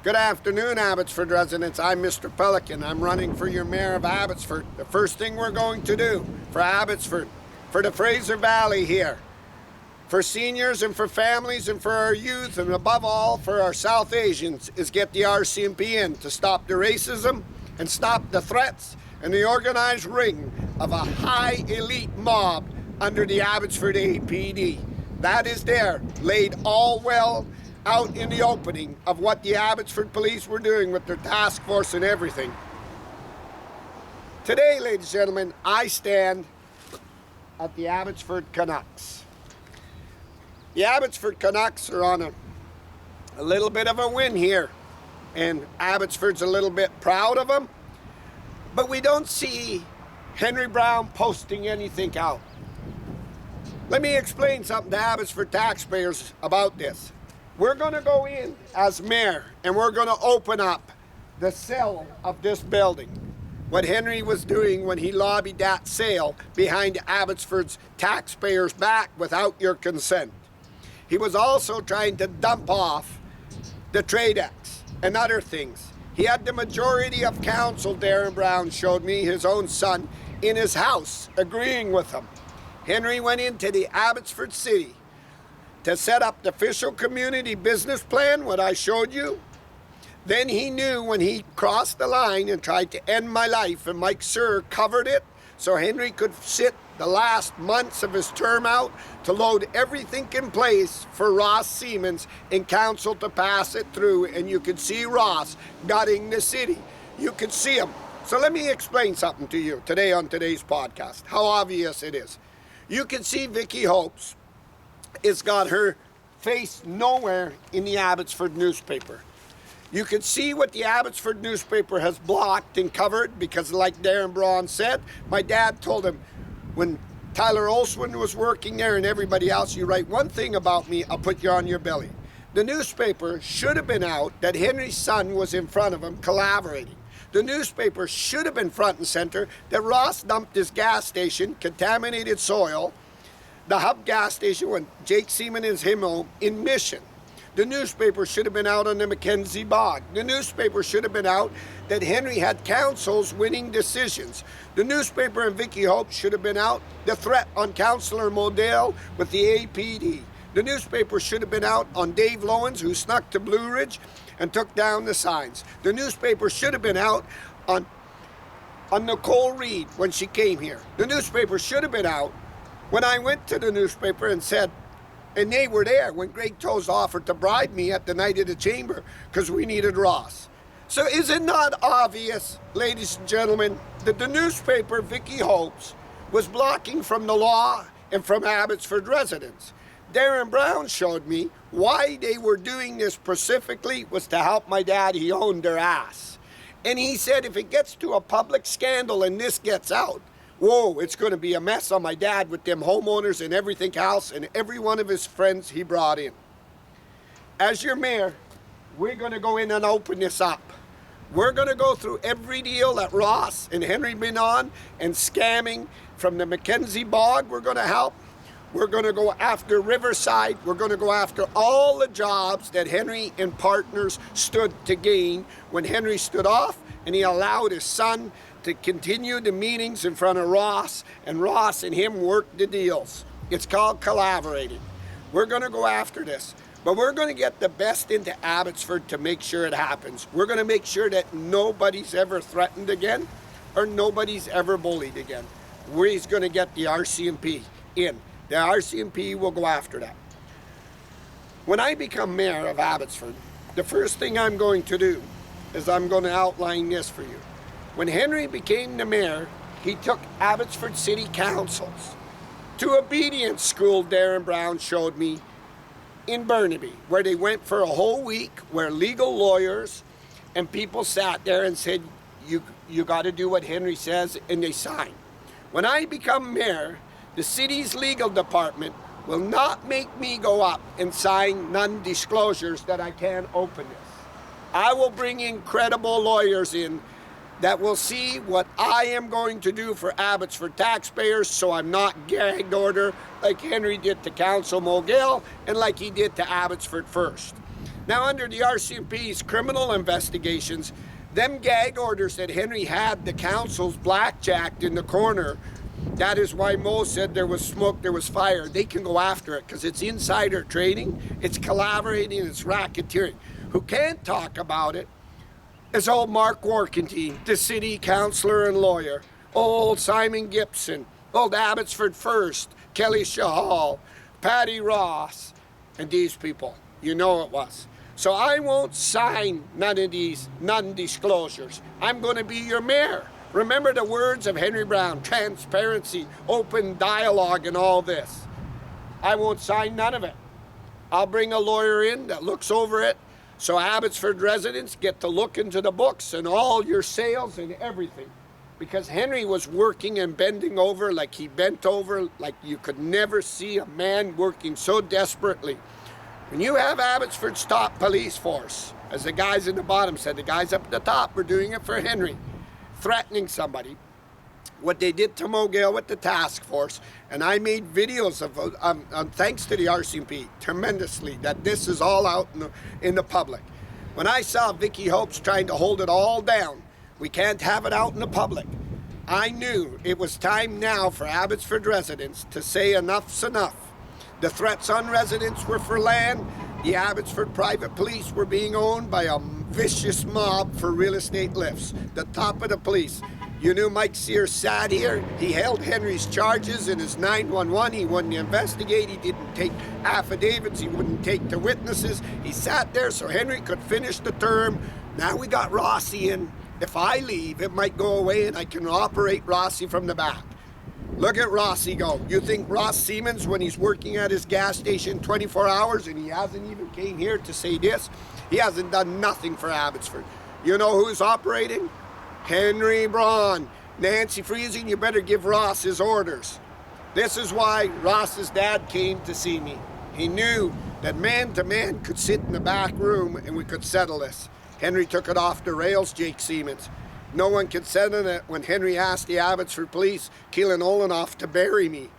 Good afternoon, Abbotsford residents. I'm Mr. Pelican. I'm running for your mayor of Abbotsford. The first thing we're going to do for Abbotsford, for the Fraser Valley here, for seniors and for families and for our youth, and above all for our South Asians, is get the RCMP in to stop the racism and stop the threats and the organized ring of a high elite mob under the Abbotsford APD. That is there, laid all well out in the opening of what the Abbotsford police were doing with their task force and everything. Today, ladies and gentlemen, I stand at the Abbotsford Canucks. The Abbotsford Canucks are on a little bit of a win here, and Abbotsford's a little bit proud of them, but we don't see Henry Brown posting anything out. Let me explain something to Abbotsford taxpayers about this. We're going to go in as mayor and we're going to open up the sale of this building. What Henry was doing when he lobbied that sale behind Abbotsford's taxpayers' back without your consent. He was also trying to dump off the Tradex and other things. He had the majority of council, Darren Brown showed me, his own son, in his house, agreeing with him. Henry went into the Abbotsford City to set up the official community business plan, what I showed you. Then he knew when he crossed the line and tried to end my life, and Mike Sir covered it so Henry could sit the last months of his term out to load everything in place for Ross Siemens in council to pass it through, and you could see Ross gutting the city. You could see him. So let me explain something to you today on today's podcast, how obvious it is. You can see Vicky Hopes has got her face nowhere in the Abbotsford newspaper. You can see what the Abbotsford newspaper has blocked and covered because, like Darren Braun said, my dad told him when Tyler Olswin was working there and everybody else, you write one thing about me, I'll put you on your belly. The newspaper should have been out that Henry's son was in front of him collaborating. The newspaper should have been front and center that Ross dumped his gas station, contaminated soil, the Hub gas station when Jake Seaman is him home in Mission. The newspaper should have been out on the Mackenzie Bog. The newspaper should have been out that Henry had councils winning decisions. The newspaper and Vicky Hope should have been out the threat on Councillor Modell with the APD. The newspaper should have been out on Dave Lowens, who snuck to Blue Ridge and took down the signs. The newspaper should have been out on Nicole Reed when she came here. The newspaper should have been out when I went to the newspaper and said, and they were there when Greg Toes offered to bribe me at the night of the chamber because we needed Ross. So is it not obvious, ladies and gentlemen, that the newspaper Vicky Hopes was blocking from the law and from Abbotsford residents? Darren Brown showed me why they were doing this specifically was to help my dad. He owned their ass. And he said if it gets to a public scandal and this gets out, whoa, it's going to be a mess on my dad with them homeowners and everything else and every one of his friends he brought in. As your mayor, we're going to go in and open this up. We're going to go through every deal that Ross and Henry been on and scamming from the Mackenzie Bog. We're going to help. We're going to go after Riverside. We're going to go after all the jobs that Henry and partners stood to gain when Henry stood off and he allowed his son to continue the meetings in front of Ross, and Ross and him worked the deals. It's called collaborating. We're going to go after this, but we're going to get the best into Abbotsford to make sure it happens. We're going to make sure that nobody's ever threatened again or nobody's ever bullied again. We're going to get the RCMP in. The RCMP will go after that. When I become mayor of Abbotsford, the first thing I'm going to do is I'm going to outline this for you. When Henry became the mayor, he took Abbotsford City Councils to obedience school, Darren Brown showed me, in Burnaby, where they went for a whole week, where legal lawyers and people sat there and said, you got to do what Henry says, and they signed. When I become mayor, the city's legal department will not make me go up and sign non-disclosures that I can't open this. I will bring in credible lawyers in that will see what I am going to do for Abbotsford taxpayers, so I'm not gag order like Henry did to Council Mogil and like he did to Abbotsford First. Now, under the RCMP's criminal investigations, them gag orders that Henry had the councils blackjacked in the corner, that is why Mo said there was smoke, there was fire. They can go after it because it's insider trading, it's collaborating, it's racketeering. Who can't talk about it is old Mark Warkentine, the city councillor and lawyer, old Simon Gibson, old Abbotsford First, Kelly Shahal, Patty Ross, and these people. You know it was. So I won't sign none of these non-disclosures. I'm going to be your mayor. Remember the words of Henry Brown, transparency, open dialogue, and all this. I won't sign none of it. I'll bring a lawyer in that looks over it so Abbotsford residents get to look into the books and all your sales and everything. Because Henry was working and bending over like he bent over, like you could never see a man working so desperately. When you have Abbotsford's top police force, as the guys in the bottom said, the guys up at the top were doing it for Henry, threatening somebody, what they did to Mogale with the task force, and I made videos of, thanks to the RCMP, tremendously, that this is all out in the public. When I saw Vicky Hopes trying to hold it all down, we can't have it out in the public, I knew it was time now for Abbotsford residents to say enough's enough. The threats on residents were for land. The Abbotsford private police were being owned by a vicious mob for real estate lifts. The top of the police. You knew Mike Sears sat here. He held Henry's charges in his 911. He wouldn't investigate. He didn't take affidavits. He wouldn't take the witnesses. He sat there so Henry could finish the term. Now we got Rossi in. If I leave, it might go away and I can operate Rossi from the back. Look at Rossi go. You think Ross Siemens, when he's working at his gas station 24 hours and he hasn't even came here to say this, he hasn't done nothing for Abbotsford. You know who's operating? Henry Braun. Nancy Friesen, you better give Ross his orders. This is why Ross's dad came to see me. He knew that man to man could sit in the back room and we could settle this. Henry took it off the rails, Jake Siemens. No one could settle it when Henry asked the Abbotsford police, Keelan Olenoff, to bury me.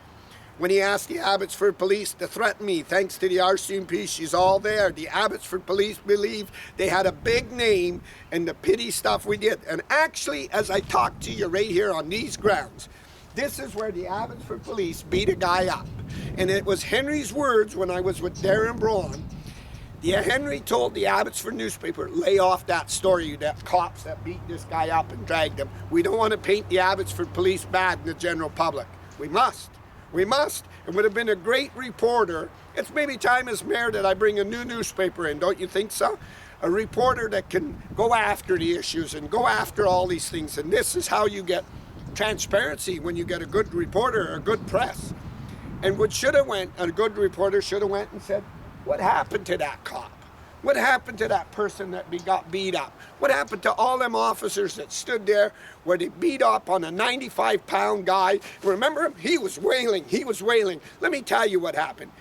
When he asked the Abbotsford police to threaten me, thanks to the RCMP, she's all there. The Abbotsford police believe they had a big name and the pity stuff we did. And actually, as I talk to you right here on these grounds, this is where the Abbotsford police beat a guy up. And it was Henry's words when I was with Darren Braun. Yeah, Henry told the Abbotsford newspaper, lay off that story, that cops that beat this guy up and dragged him. We don't want to paint the Abbotsford police bad in the general public. We must. We must. It would have been a great reporter. It's maybe time as mayor that I bring a new newspaper in, don't you think so? A reporter that can go after the issues and go after all these things. And this is how you get transparency when you get a good reporter or a good press. And what should have went, a good reporter should have went and said, what happened to that cop? What happened to that person that got beat up? What happened to all them officers that stood there where they beat up on a 95-pound guy? Remember him? He was wailing. He was wailing. Let me tell you what happened.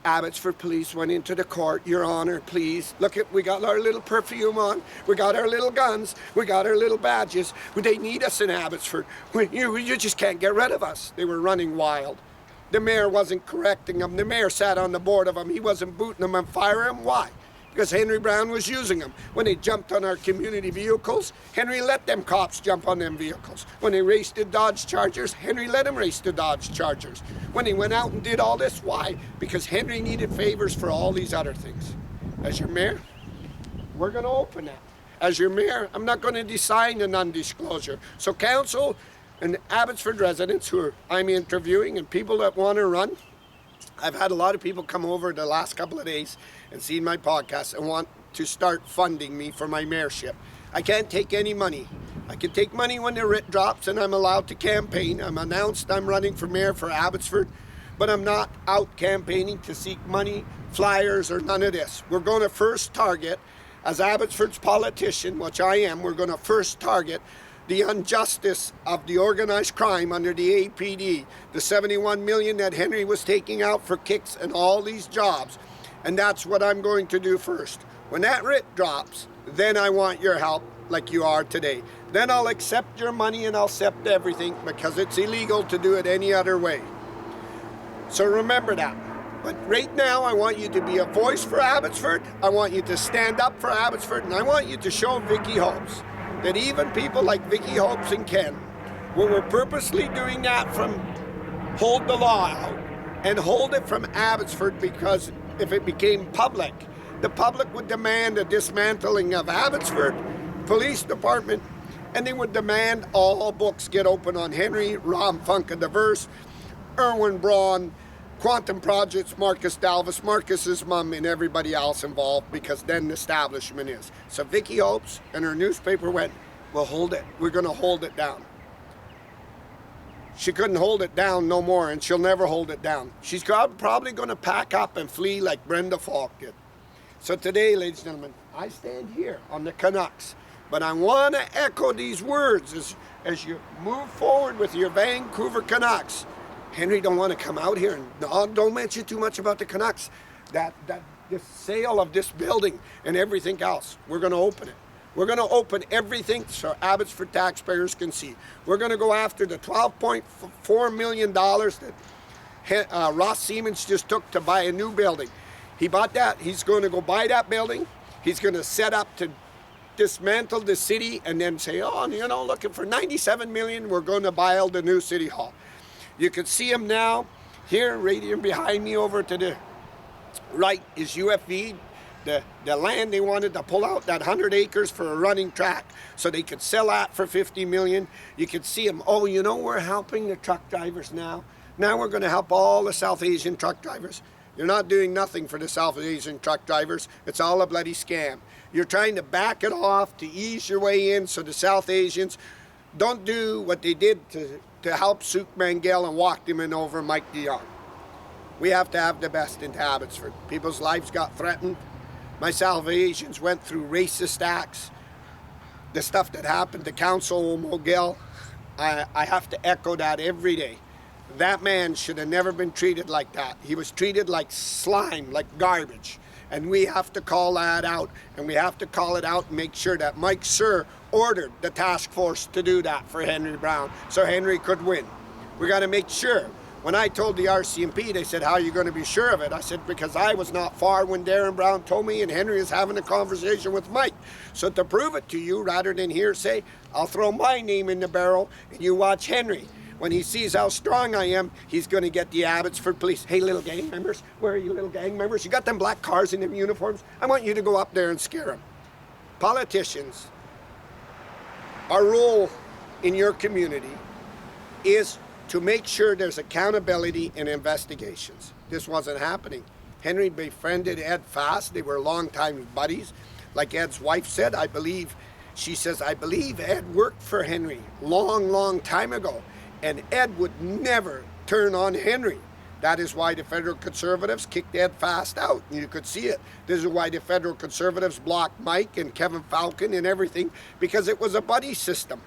Abbotsford police went into the court. Your Honor, please. Look, we got our little perfume on. We got our little guns. We got our little badges. They need us in Abbotsford. You just can't get rid of us. They were running wild. The mayor wasn't correcting them. The mayor sat on the board of them. He wasn't booting them and firing them. Why? Because Henry Brown was using them. When they jumped on our community vehicles, Henry let them cops jump on them vehicles. When they raced the Dodge Chargers, Henry let them race the Dodge Chargers. When they went out and did all this, why? Because Henry needed favors for all these other things. As your mayor, we're going to open that. As your mayor, I'm not going to decide a non-disclosure. So council and Abbotsford residents who I'm interviewing and people that want to run, I've had a lot of people come over the last couple of days and seen my podcast and want to start funding me for my mayorship. I can't take any money. I can take money when the writ drops and I'm allowed to campaign. I'm announced I'm running for mayor for Abbotsford, but I'm not out campaigning to seek money, flyers, or none of this. We're going to first target, as Abbotsford's politician, which I am, we're going to first target the injustice of the organized crime under the APD, the 71 million that Henry was taking out for kicks and all these jobs. And that's what I'm going to do first. When that writ drops, then I want your help like you are today. Then I'll accept your money and I'll accept everything because it's illegal to do it any other way. So remember that. But right now, I want you to be a voice for Abbotsford. I want you to stand up for Abbotsford, and I want you to show Vicky Hopes that even people like Vicky Hopes and Ken, we were purposely doing that from hold the law out and hold it from Abbotsford, because if it became public, the public would demand a dismantling of Abbotsford Police Department, and they would demand all books get open on Henry, Rom Funka Diverse, Erwin Braun, Quantum Projects, Marcus Dalvis, Marcus's mom, and everybody else involved, because then the establishment is. So Vicky Hopes and her newspaper went, we'll hold it. We're going to hold it down. She couldn't hold it down no more, and she'll never hold it down. She's probably going to pack up and flee like Brenda Falk did. So today, ladies and gentlemen, I stand here on the Canucks, but I want to echo these words as you move forward with your Vancouver Canucks. Henry don't want to come out here and don't mention too much about the Canucks. That the sale of this building and everything else, we're going to open it. We're going to open everything so Abbotsford taxpayers can see. We're going to go after the $12.4 million that Ross Siemens just took to buy a new building. He bought that. He's going to go buy that building. He's going to set up to dismantle the city and then say, oh, you know, looking for $97 million, we're going to buy the new city hall. You can see him now. Here, right here behind me over to the right is UFV. The land they wanted to pull out, that 100 acres for a running track, so they could sell that for $50 million. You could see them, oh, you know, we're helping the truck drivers now. Now we're going to help all the South Asian truck drivers. You're not doing nothing for the South Asian truck drivers. It's all a bloody scam. You're trying to back it off to ease your way in so the South Asians don't do what they did to help Suk Mangel and walk them in over Mike DeYoung. We have to have the best in Abbotsford. People's lives got threatened. My South Asians went through racist acts. The stuff that happened to Council Mogil, I have to echo that every day. That man should have never been treated like that. He was treated like slime, like garbage. And we have to call that out, and we have to call it out and make sure that Mike Sir ordered the task force to do that for Henry Brown so Henry could win. We got to make sure. When I told the RCMP, they said, how are you going to be sure of it? I said, because I was not far when Darren Brown told me, and Henry is having a conversation with Mike. So to prove it to you, rather than hearsay, I'll throw my name in the barrel, and you watch Henry. When he sees how strong I am, he's going to get the Abbotsford police. Hey, little gang members, where are you, little gang members? You got them black cars in them uniforms? I want you to go up there and scare them. Politicians, our role in your community is to make sure there's accountability in investigations. This wasn't happening. Henry befriended Ed Fast. They were longtime buddies. Like Ed's wife said, I believe Ed worked for Henry long time ago. And Ed would never turn on Henry. That is why the federal conservatives kicked Ed Fast out. You could see it. This is why the federal conservatives blocked Mike and Kevin Falcon and everything, because it was a buddy system.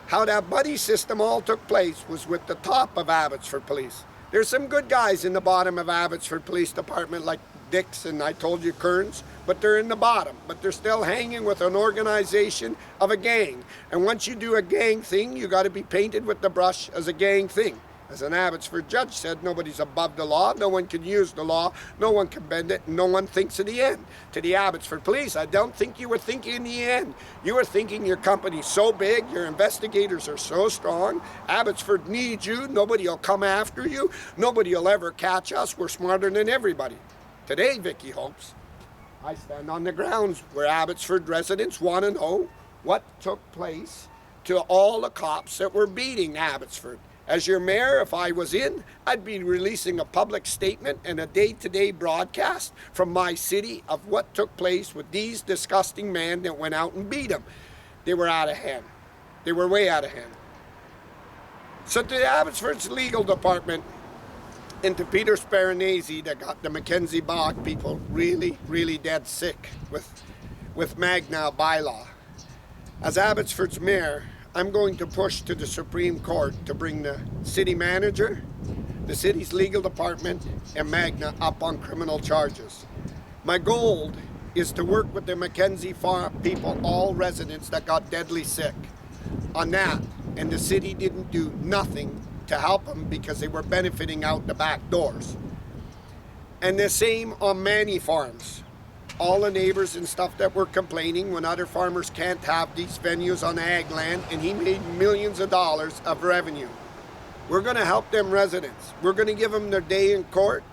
How that buddy system all took place was with the top of Abbotsford Police. There's some good guys in the bottom of Abbotsford Police Department, like Dix and I told you Kearns, but they're in the bottom. But they're still hanging with an organization of a gang. And once you do a gang thing, you got to be painted with the brush as a gang thing. As an Abbotsford judge said, nobody's above the law, no one can use the law, no one can bend it, and no one thinks of the end. To the Abbotsford Police, I don't think you were thinking in the end. You were thinking your company's so big, your investigators are so strong, Abbotsford needs you, nobody will come after you, nobody will ever catch us, we're smarter than everybody. Today, Vicky Hopes, I stand on the grounds where Abbotsford residents want to know what took place to all the cops that were beating Abbotsford. As your mayor, if I was in, I'd be releasing a public statement and a day-to-day broadcast from my city of what took place with these disgusting men that went out and beat them. They were out of hand. They were way out of hand. So to the Abbotsford's legal department and to Peter Sparanese that got the Mackenzie Bog people really dead sick with Magna bylaw. As Abbotsford's mayor, I'm going to push to the Supreme Court to bring the city manager, the city's legal department, and Magna up on criminal charges. My goal is to work with the Mackenzie Farm people, all residents that got deadly sick, on that. And the city didn't do nothing to help them because they were benefiting out the back doors. And the same on many farms. All the neighbors and stuff that were complaining when other farmers can't have these venues on ag land, and he made millions of dollars of revenue. We're going to help them residents. We're going to give them their day in court,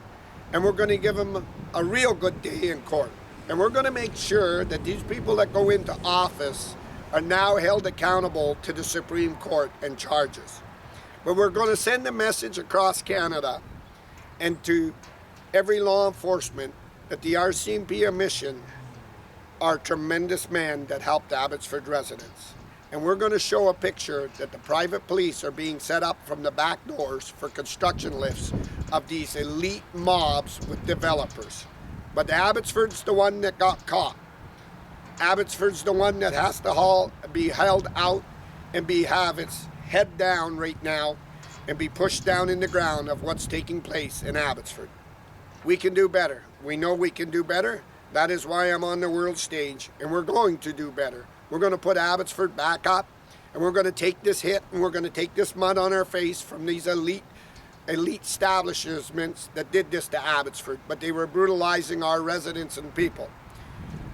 and we're going to give them a real good day in court. And we're going to make sure that these people that go into office are now held accountable to the Supreme Court and charges. But we're going to send a message across Canada and to every law enforcement that the RCMP mission are tremendous men that helped Abbotsford residents. And we're going to show a picture that the private police are being set up from the back doors for construction lifts of these elite mobs with developers. But Abbotsford's the one that got caught. Abbotsford's the one that has to be held out and have its head down right now and be pushed down in the ground of what's taking place in Abbotsford. We can do better. We know we can do better. That is why I'm on the world stage, and we're going to do better. We're going to put Abbotsford back up, and we're going to take this hit, and we're going to take this mud on our face from these elite establishments that did this to Abbotsford, but they were brutalizing our residents and people.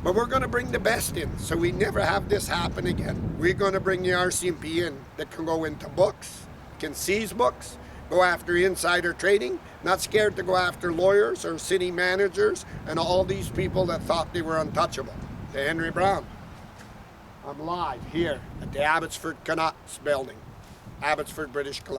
But we're going to bring the best in, so we never have this happen again. We're going to bring the RCMP in that can go into books, can seize books, go after insider trading, not scared to go after lawyers or city managers and all these people that thought they were untouchable. To Henry Brown. I'm live here at the Abbotsford Canucks building, Abbotsford, British Columbia.